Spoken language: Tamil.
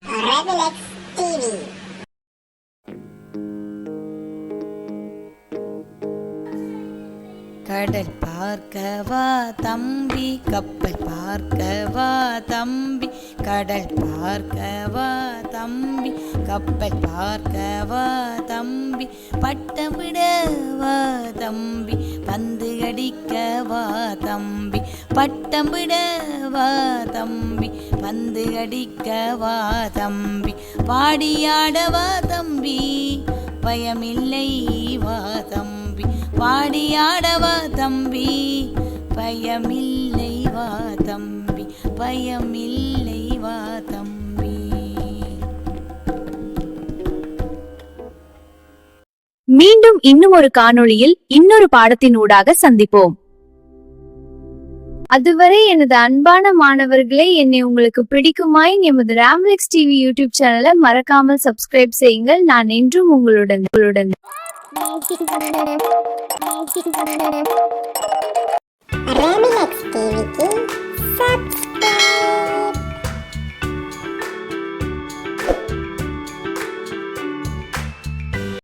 Revilex TV. கடல் பார்க்கவா தம்பி, கப்பல் பார்க்கவா தம்பி, கடல் பார்க்கவா தம்பி, கப்பல் பார்க்கவா தம்பி, பட்டம் விடவா தம்பி, பந்து அடிக்கவா தம்பி, பட்டம் விடவா தம்பி, பந்து அடிக்கவா தம்பி, பாடியாடவா தம்பி, பயமில்லை வா தம்பி, பாடியாடவா தம்பி, பயமில்லை வா தம்பி, பயமில்லை வா தம்பி. மீண்டும் இன்னும் ஒரு காணொளியில் இன்னொரு பாடத்தினூடாக சந்திப்போம். அதுவரை எனது அன்பான மாணவர்களே, என்னை உங்களுக்கு பிடிக்குமாய் எமது ராம்லெக்ஸ் டிவி யூடியூப் சேனலை மறக்காமல் சப்ஸ்கிரைப் செய்யுங்கள். நான் என்றும் உங்களுடன் Revilex TV.